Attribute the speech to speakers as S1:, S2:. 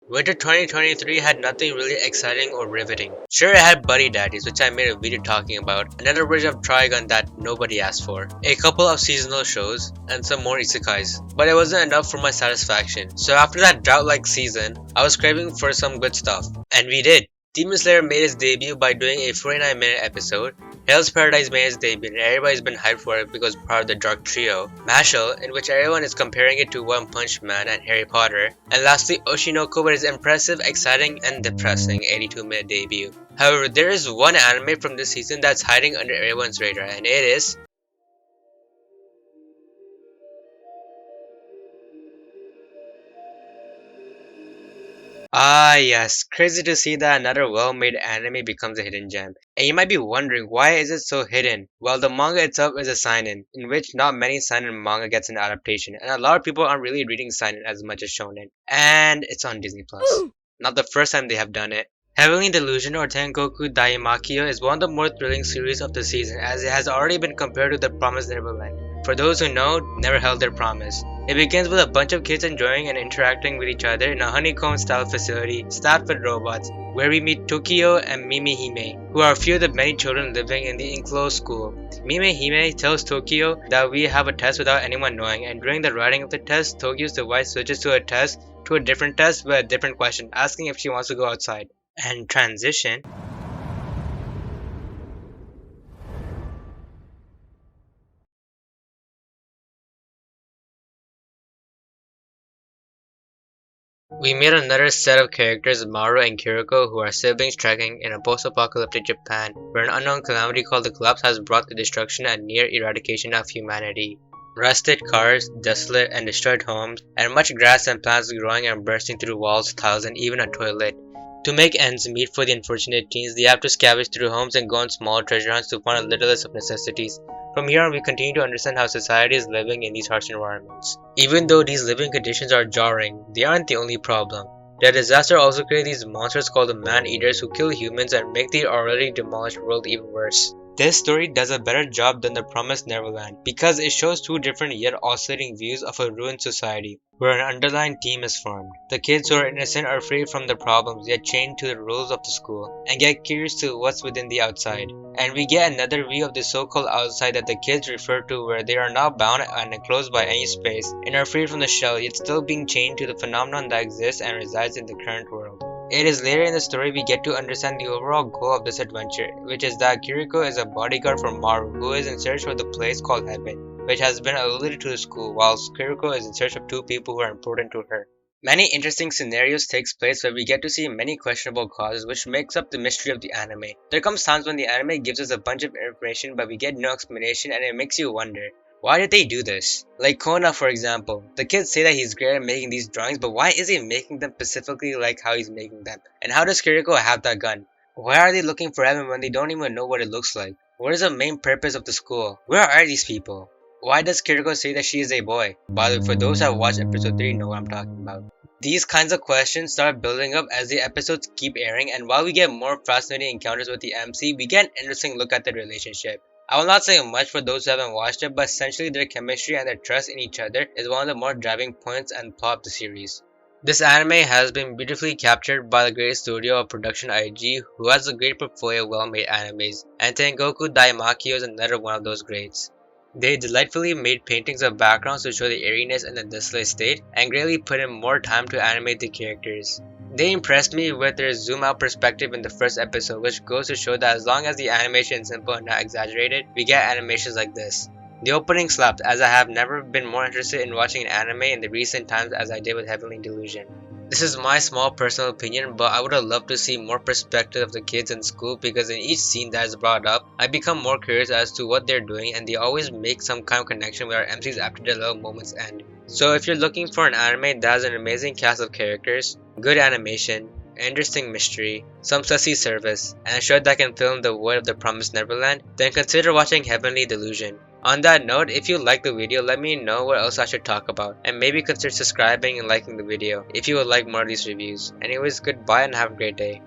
S1: Winter 2023 had nothing really exciting or riveting. Sure, it had Buddy Daddies, which I made a video talking about, another version of Trigun that nobody asked for, a couple of seasonal shows, and some more isekais. But it wasn't enough for my satisfaction, so after that drought-like season, I was craving for some good stuff. And we did! Demon Slayer made its debut by doing a 49-minute episode. Hell's Paradise made its debut and everybody's been hyped for it because part of the Dark Trio. Mashle, in which everyone is comparing it to One Punch Man and Harry Potter. And lastly, Oshinoko with its impressive, exciting, and depressing 82-minute debut. However, there is one anime from this season that's hiding under everyone's radar, and it is yes, crazy to see that another well-made anime becomes a hidden gem. And you might be wondering, why is it so hidden? Well, the manga itself is a seinen, in which not many seinen manga gets an adaptation, and a lot of people aren't really reading seinen as much as shonen. And it's on Disney Plus. Not the first time they have done it. Heavenly Delusion or Tengoku Daimaykou is one of the more thrilling series of the season as it has already been compared to The Promised Neverland. For those who know, never held their promise. It begins with a bunch of kids enjoying and interacting with each other in a honeycomb-style facility staffed with robots, where we meet Tokio and Mimihime, who are a few of the many children living in the enclosed school. Mimihime tells Tokio that we have a test without anyone knowing, and during the writing of the test, Tokio's device switches to a different test with a different question, asking if she wants to go outside. And transition. We meet another set of characters, Maru and Kiriko, who are siblings trekking in a post-apocalyptic Japan, where an unknown calamity called the collapse has brought the destruction and near eradication of humanity. Rusted cars, desolate and destroyed homes, and much grass and plants growing and bursting through walls, tiles, and even a toilet. To make ends meet for the unfortunate teens, they have to scavenge through homes and go on small treasure hunts to find a little list of necessities. From here on, we continue to understand how society is living in these harsh environments. Even though these living conditions are jarring, they aren't the only problem. The disaster also created these monsters called the Man-Eaters who kill humans and make the already demolished world even worse. This story does a better job than The Promised Neverland because it shows two different yet oscillating views of a ruined society, where an underlying theme is formed. The kids who are innocent are free from the problems yet chained to the rules of the school, and get curious to what's within the outside. And we get another view of the so-called outside that the kids refer to, where they are not bound and enclosed by any space, and are free from the shell yet still being chained to the phenomenon that exists and resides in the current world. It is later in the story we get to understand the overall goal of this adventure, which is that Kiriko is a bodyguard for Maru, who is in search of the place called Heaven, which has been alluded to the school, whilst Kiriko is in search of two people who are important to her. Many interesting scenarios takes place where we get to see many questionable causes, which makes up the mystery of the anime. There comes times when the anime gives us a bunch of information but we get no explanation, and it makes you wonder, why did they do this? Like Kona, for example. The kids say that he's great at making these drawings, but why is he making them specifically like how he's making them? And how does Kiriko have that gun? Why are they looking for Heaven when they don't even know what it looks like? What is the main purpose of the school? Where are these people? Why does Kiriko say that she is a boy? By the way, for those who have watched episode 3 know what I'm talking about. These kinds of questions start building up as the episodes keep airing, and while we get more fascinating encounters with the MC, we get an interesting look at the relationship. I will not say much for those who haven't watched it, but essentially their chemistry and their trust in each other is one of the more driving points and plot of the series. This anime has been beautifully captured by the great studio of production IG, who has a great portfolio of well-made animes, and Tengoku Daimaykou is another one of those greats. They delightfully made paintings of backgrounds to show the airiness and the desolate state, and greatly put in more time to animate the characters. They impressed me with their zoom-out perspective in the first episode, which goes to show that as long as the animation is simple and not exaggerated, we get animations like this. The opening slapped, as I have never been more interested in watching an anime in the recent times as I did with Heavenly Delusion. This is my small personal opinion, but I would have loved to see more perspective of the kids in school, because in each scene that is brought up, I become more curious as to what they're doing, and they always make some kind of connection with our MCs after the little moments end. So if you're looking for an anime that has an amazing cast of characters, good animation, interesting mystery, some sussy service, and a show that can fill in the void of The Promised Neverland, then consider watching Heavenly Delusion. On that note, if you liked the video, let me know what else I should talk about, and maybe consider subscribing and liking the video if you would like more of these reviews. Anyways, goodbye and have a great day.